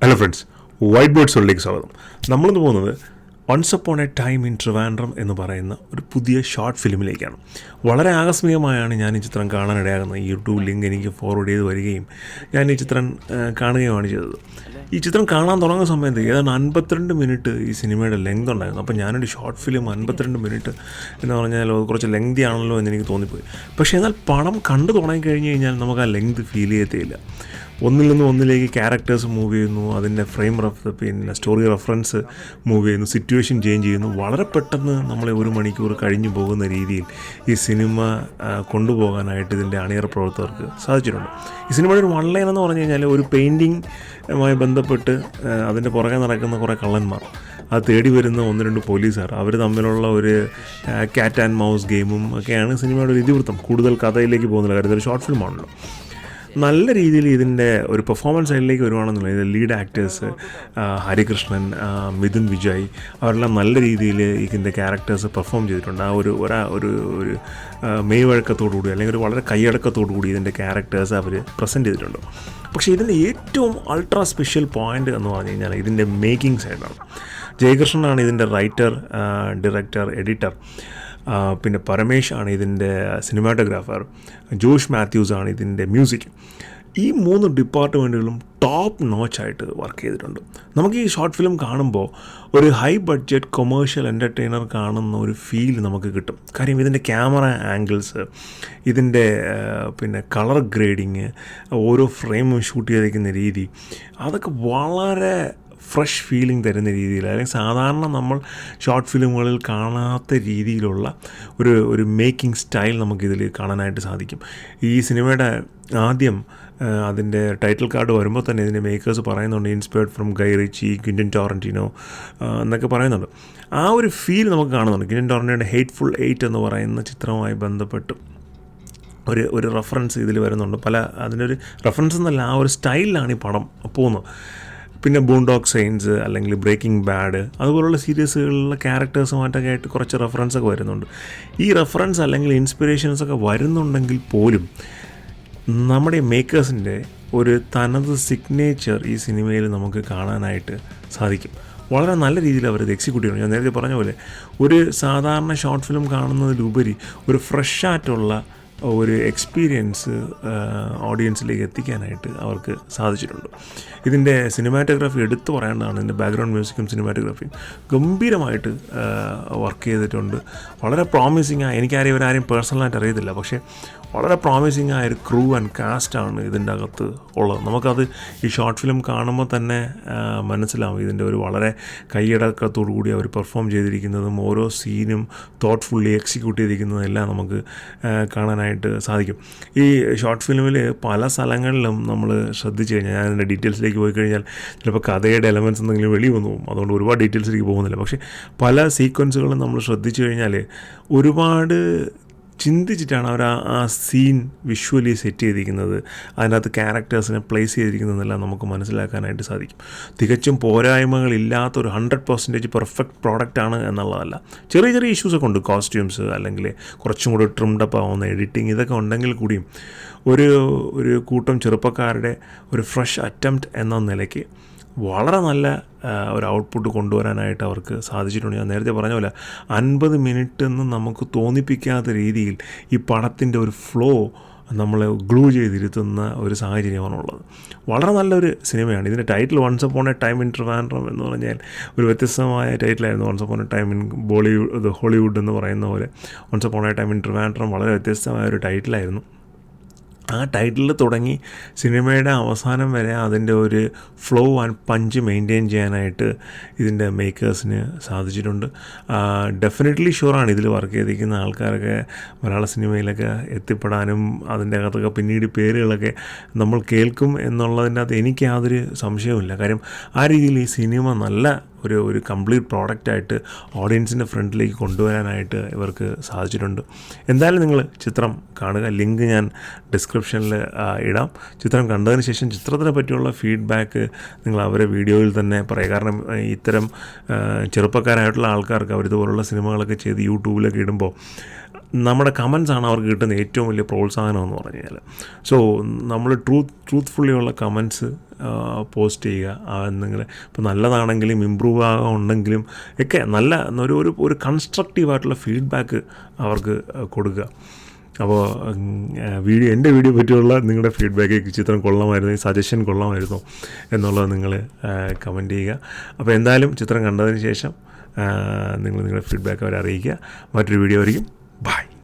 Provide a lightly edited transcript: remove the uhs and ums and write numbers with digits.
Hello friends, white board സോളിലേക്ക് സ്വാഗതം. നമ്മളിന്ന് പോകുന്നത് once upon a time in Trivandrum എന്ന് പറയുന്ന ഒരു പുതിയ ഷോർട്ട് ഫിലിമിലേക്കാണ്. വളരെ ആകസ്മികമായാണ് ഞാൻ ഈ ചിത്രം കാണാനിടയാകുന്നത്. ഈ യൂട്യൂബ് ലിങ്ക് എനിക്ക് ഫോർവേഡ് ചെയ്ത് വരികയും ഞാൻ ഈ ചിത്രം കാണുകയുമാണ് ചെയ്തത്. ഈ ചിത്രം കാണാൻ തുടങ്ങുന്ന സമയത്ത് ഏതാണ്ട് 52 മിനിറ്റ് ഈ സിനിമയുടെ ലെങ്ത് ഉണ്ടായിരുന്നു. അപ്പോൾ ഞാനൊരു ഷോർട്ട് ഫിലിം 52 മിനിറ്റ് എന്ന് പറഞ്ഞാൽ കുറച്ച് ലെങ്തി ആണല്ലോ എന്ന് എനിക്ക് തോന്നിപ്പോയി. പക്ഷേ എന്നാൽ പടം കണ്ടു തുടങ്ങിക്കഴിഞ്ഞ് കഴിഞ്ഞാൽ നമുക്ക് ആ ലെങ്ത് ഫീൽ ചെയ്യത്തേയില്ല. ഒന്നിൽ നിന്ന് ഒന്നിലേക്ക് ക്യാരക്ടേഴ്സ് മൂവ് ചെയ്യുന്നു, അതിൻ്റെ പിന്നെ സ്റ്റോറി റെഫറൻസ് മൂവ് ചെയ്യുന്നു, സിറ്റുവേഷൻ ചേഞ്ച് ചെയ്യുന്നു. വളരെ പെട്ടെന്ന് നമ്മളെ 1 മണിക്കൂർ കഴിഞ്ഞു പോകുന്ന രീതിയിൽ ഈ സിനിമ കൊണ്ടുപോകാനായിട്ട് ഇതിൻ്റെ അണിയറ പ്രവർത്തകർക്ക് സാധിച്ചിട്ടുണ്ട്. ഈ സിനിമയുടെ ഒരു വൺ ലൈൻ എന്ന് പറഞ്ഞു കഴിഞ്ഞാൽ, ഒരു പെയിൻറ്റിങ്ങുമായി ബന്ധപ്പെട്ട് അതിൻ്റെ പുറകെ നടക്കുന്ന കുറേ കള്ളന്മാർ, അത് തേടി വരുന്ന 1-2 പോലീസുകാർ, അവർ തമ്മിലുള്ള ഒരു ക്യാറ്റ് ആൻഡ് മൗസ് ഗെയിമും ഒക്കെയാണ് സിനിമയുടെ ഒരു ഇതിവൃത്തം. കൂടുതൽ കഥയിലേക്ക് പോകുന്നില്ല, കാര്യം ഇതൊരു ഷോർട്ട് ഫിലിമാണല്ലോ. നല്ല രീതിയിൽ ഇതിൻ്റെ ഒരു പെർഫോമൻസ് സൈഡിലേക്ക് വരുവാണെന്നുള്ളത്, ഇത് ലീഡ് ആക്ടേഴ്സ് ഹരികൃഷ്ണൻ, മിഥുൻ വിജയ്, അവരെല്ലാം നല്ല രീതിയിൽ ഇതിൻ്റെ ക്യാരക്ടേഴ്സ് പെർഫോം ചെയ്തിട്ടുണ്ട്. ആ ഒരു മെയ് വഴക്കത്തോടുകൂടി അല്ലെങ്കിൽ ഒരു വളരെ കൈയടക്കത്തോടുകൂടി ഇതിൻ്റെ ക്യാരക്ടേഴ്സ് അവർ പ്രസൻറ്റ് ചെയ്തിട്ടുണ്ട്. പക്ഷേ ഇതിൻ്റെ ഏറ്റവും അൾട്രാ സ്പെഷ്യൽ പോയിൻ്റ് എന്ന് പറഞ്ഞു കഴിഞ്ഞാൽ ഇതിൻ്റെ മേക്കിംഗ് സൈഡാണ്. ജയകൃഷ്ണനാണ് ഇതിൻ്റെ റൈറ്റർ, ഡയറക്ടർ, എഡിറ്റർ. പിന്നെ പരമേഷ് ആണ് ഇതിൻ്റെ സിനിമാറ്റോഗ്രാഫർ. ജോഷ് മാത്യൂസ് ആണ് ഇതിൻ്റെ മ്യൂസിക്. ഈ 3 ഡിപ്പാർട്ട്മെൻറ്റുകളും ടോപ്പ് നോച്ചായിട്ട് വർക്ക് ചെയ്തിട്ടുണ്ട്. നമുക്ക് ഈ ഷോർട്ട് ഫിലിം കാണുമ്പോൾ ഒരു ഹൈ ബഡ്ജറ്റ് കൊമേഴ്ഷ്യൽ എൻ്റർടൈനർ കാണുന്ന ഒരു ഫീൽ നമുക്ക് കിട്ടും. കാര്യം ഇതിൻ്റെ ക്യാമറ ആംഗിൾസ്, ഇതിൻ്റെ പിന്നെ കളർ ഗ്രേഡിങ്, ഓരോ ഫ്രെയിമും ഷൂട്ട് ചെയ്തിരിക്കുന്ന രീതി, അതൊക്കെ വളരെ ഫ്രഷ് ഫീലിംഗ് തരുന്ന രീതിയിൽ, അല്ലെങ്കിൽ സാധാരണ നമ്മൾ ഷോർട്ട് ഫിലിമുകളിൽ കാണാത്ത രീതിയിലുള്ള ഒരു മേക്കിംഗ് സ്റ്റൈൽ നമുക്കിതിൽ കാണാനായിട്ട് സാധിക്കും. ഈ സിനിമയുടെ ആദ്യം അതിൻ്റെ ടൈറ്റിൽ കാർഡ് വരുമ്പോൾ തന്നെ ഇതിൻ്റെ മേക്കേഴ്സ് പറയുന്നുണ്ട് inspired from Guy Ritchie, Quentin Tarantino എന്നൊക്കെ പറയുന്നുണ്ട്. ആ ഒരു ഫീൽ നമുക്ക് കാണുന്നുണ്ട്. ക്വിൻ്റൻ ടാറന്റിനോയുടെ ഹേറ്റ്ഫുൾ 8 എന്ന് പറയുന്ന ചിത്രവുമായി ബന്ധപ്പെട്ട് ഒരു റെഫറൻസ് ഇതിൽ വരുന്നുണ്ട്. അതിനൊരു റെഫറൻസ് എന്നല്ല, ആ ഒരു സ്റ്റൈലിലാണ് ഈ പടം പോകുന്നത്. പിന്നെ ബൂൺഡോഗ് സൈൻസ് അല്ലെങ്കിൽ ബ്രേക്കിംഗ് ബാഡ്, അതുപോലുള്ള സീരീസുകളിലെ ക്യാരക്ടേഴ്സുമായിട്ടൊക്കെ ആയിട്ട് കുറച്ച് റെഫറൻസൊക്കെ വരുന്നുണ്ട്. ഈ റെഫറൻസ് അല്ലെങ്കിൽ ഇൻസ്പിറേഷൻസൊക്കെ വരുന്നുണ്ടെങ്കിൽ പോലും നമ്മുടെ മേക്കേഴ്സിൻ്റെ ഒരു തനത് സിഗ്നേച്ചർ ഈ സിനിമയിൽ നമുക്ക് കാണാനായിട്ട് സാധിക്കും. വളരെ നല്ല രീതിയിൽ അവരത് എക്സിക്യൂട്ട് ചെയ്യണം. ഞാൻ നേരത്തെ പറഞ്ഞ പോലെ ഒരു സാധാരണ ഷോർട്ട് ഫിലിം കാണുന്നതിലുപരി ഒരു ഫ്രഷായിട്ടുള്ള ഒരു എക്സ്പീരിയൻസ് ഓഡിയൻസിലേക്ക് എത്തിക്കാനായിട്ട് അവർക്ക് സാധിച്ചിട്ടുണ്ട്. ഇതിൻ്റെ സിനിമാറ്റോഗ്രാഫി എടുത്തു പറയേണ്ടതാണ്. ഇതിൻ്റെ ബാക്ക്ഗ്രൗണ്ട് മ്യൂസിക്കും സിനിമാറ്റോഗ്രാഫിയും ഗംഭീരമായിട്ട് വർക്ക് ചെയ്തിട്ടുണ്ട്. വളരെ പ്രോമിസിങ് ആയ, ഇവരാരെയും പേഴ്സണലായിട്ട് അറിയത്തില്ല, പക്ഷേ വളരെ പ്രോമിസിങ് ആയ ഒരു ക്രൂ ആൻഡ് കാസ്റ്റാണ് ഇതിൻ്റെ അകത്ത് ഉള്ളത്. നമുക്കത് ഈ ഷോർട്ട് ഫിലിം കാണുമ്പോൾ തന്നെ മനസ്സിലാവും. ഇതിൻ്റെ ഒരു വളരെ കൈയടക്കത്തോടു കൂടി അവർ പെർഫോം ചെയ്തിരിക്കുന്നതും ഓരോ സീനും തോട്ട്ഫുള്ളി എക്സിക്യൂട്ട് ചെയ്തിരിക്കുന്നതും എല്ലാം നമുക്ക് കാണാനായിട്ട് സാധിക്കും. ഈ ഷോർട്ട് ഫിലിമിൽ പല സ്ഥലങ്ങളിലും നമ്മൾ ശ്രദ്ധിച്ചു കഴിഞ്ഞാൽ, ഞാൻ അതിൻ്റെ ഡീറ്റെയിൽസിലേക്ക് പോയി കഴിഞ്ഞാൽ ചിലപ്പോൾ കഥയുടെ എലമെൻറ്റ്സ് എന്തെങ്കിലും വെളി വന്നു പോകും, അതുകൊണ്ട് ഒരുപാട് ഡീറ്റെയിൽസിലേക്ക് പോകുന്നില്ല. പക്ഷേ പല സീക്വൻസുകളും നമ്മൾ ശ്രദ്ധിച്ചു കഴിഞ്ഞാൽ ഒരുപാട് ചിന്തിച്ചിട്ടാണ് അവർ ആ സീൻ വിഷ്വലി സെറ്റ് ചെയ്തിരിക്കുന്നത്, അതിനകത്ത് ക്യാരക്ടേഴ്സിനെ പ്ലേസ് ചെയ്തിരിക്കുന്നതെല്ലാം നമുക്ക് മനസ്സിലാക്കാനായിട്ട് സാധിക്കും. തികച്ചും പോരായ്മകളില്ലാത്തൊരു 100% പെർഫെക്റ്റ് പ്രോഡക്റ്റാണ് എന്നുള്ളതല്ല. ചെറിയ ചെറിയ ഇഷ്യൂസൊക്കെ ഉണ്ട്, കോസ്റ്റ്യൂംസ് അല്ലെങ്കിൽ കുറച്ചും കൂടി ട്രിംഡപ്പ് ആവുന്ന എഡിറ്റിംഗ്, ഇതൊക്കെ ഉണ്ടെങ്കിൽ കൂടിയും ഒരു കൂട്ടം ചെറുപ്പക്കാരുടെ ഒരു ഫ്രഷ് അറ്റംപ്റ്റ് എന്ന നിലയ്ക്ക് വളരെ നല്ല ഒരു ഔട്ട്പുട്ട് കൊണ്ടുവരാനായിട്ട് അവർക്ക് സാധിച്ചിട്ടുണ്ട്. ഞാൻ നേരത്തെ പറഞ്ഞ പോലെ 50 മിനിറ്റ് എന്ന് നമുക്ക് തോന്നിപ്പിക്കാത്ത രീതിയിൽ ഈ പടത്തിൻ്റെ ഒരു ഫ്ലോ നമ്മളെ ഗ്ലൂ ചെയ്തിരുത്തുന്ന ഒരു സാഹചര്യമാണുള്ളത്. വളരെ നല്ലൊരു സിനിമയാണ്. ഇതിൻ്റെ title once upon a time in Trivandrum എന്ന് പറഞ്ഞാൽ ഒരു വ്യത്യസ്തമായ ടൈറ്റിലായിരുന്നു. Once upon a time in Hollywood എന്ന് പറയുന്ന പോലെ once upon a time in Trivandrum വളരെ വ്യത്യസ്തമായ ഒരു ടൈറ്റിലായിരുന്നു. ആ ടൈറ്റിൽ തുടങ്ങി സിനിമയുടെ അവസാനം വരെ അതിൻ്റെ ഒരു ഫ്ലോ ആൻഡ് പഞ്ച് മെയിൻറ്റെയിൻ ചെയ്യാനായിട്ട് ഇതിൻ്റെ മേക്കേഴ്സിന് സാധിച്ചിട്ടുണ്ട്. ഡെഫിനറ്റ്ലി ഷുവറാണ് ഇതിൽ വർക്ക് ചെയ്തിരിക്കുന്ന ആൾക്കാരൊക്കെ മലയാള സിനിമയിലൊക്കെ എത്തിപ്പെടാനും അതിൻ്റെ അകത്തൊക്കെ പിന്നീട് പേരുകളൊക്കെ നമ്മൾ കേൾക്കും എന്നുള്ളതിൻ്റെ അകത്ത് എനിക്ക് യാതൊരു സംശയവുമില്ല. കാര്യം ആ രീതിയിൽ ഈ സിനിമ നല്ല ഒരു കംപ്ലീറ്റ് പ്രോഡക്റ്റായിട്ട് ഓഡിയൻസിൻ്റെ ഫ്രണ്ടിലേക്ക് കൊണ്ടുവരാനായിട്ട് ഇവർക്ക് സാധിച്ചിട്ടുണ്ട്. എന്തായാലും നിങ്ങൾ ചിത്രം കാണുക. ലിങ്ക് ഞാൻ ഡിസ്ക്രിപ്ഷനിൽ ഇടാം. ചിത്രം കണ്ടതിന് ശേഷം ചിത്രത്തിനെ പറ്റിയുള്ള ഫീഡ്ബാക്ക് നിങ്ങൾ അവരെ വീഡിയോയിൽ തന്നെ പറയുക. കാരണം ഇത്തരം ചെറുപ്പക്കാരായിട്ടുള്ള ആൾക്കാർക്ക് അവരിതുപോലുള്ള സിനിമകളൊക്കെ ചെയ്ത് യൂട്യൂബിലൊക്കെ ഇടുമ്പോൾ നമ്മുടെ കമൻസാണ് അവർക്ക് കിട്ടുന്ന ഏറ്റവും വലിയ പ്രോത്സാഹനം എന്ന് പറഞ്ഞു കഴിഞ്ഞാൽ. സോ നമ്മൾ ട്രൂത്ത്ഫുള്ളിയുള്ള കമൻസ് പോസ്റ്റ് ചെയ്യുക. നിങ്ങൾ ഇപ്പോൾ നല്ലതാണെങ്കിലും ഇമ്പ്രൂവ് ആകാനുണ്ടെങ്കിലും ഒക്കെ നല്ല ഒരു കൺസ്ട്രക്റ്റീവായിട്ടുള്ള ഫീഡ്ബാക്ക് അവർക്ക് കൊടുക്കുക. അപ്പോൾ എൻ്റെ വീഡിയോ പറ്റിയുള്ള നിങ്ങളുടെ ഫീഡ്ബാക്ക് ചിത്രം കൊള്ളാമായിരുന്നു, സജഷൻ കൊള്ളാമായിരുന്നു എന്നുള്ളത് നിങ്ങൾ കമൻറ്റ് ചെയ്യുക. അപ്പോൾ എന്തായാലും ചിത്രം കണ്ടതിന് ശേഷം നിങ്ങൾ നിങ്ങളുടെ ഫീഡ്ബാക്ക് അവരെ അറിയിക്കുക. മറ്റൊരു വീഡിയോ ആയിരിക്കും. ബൈ.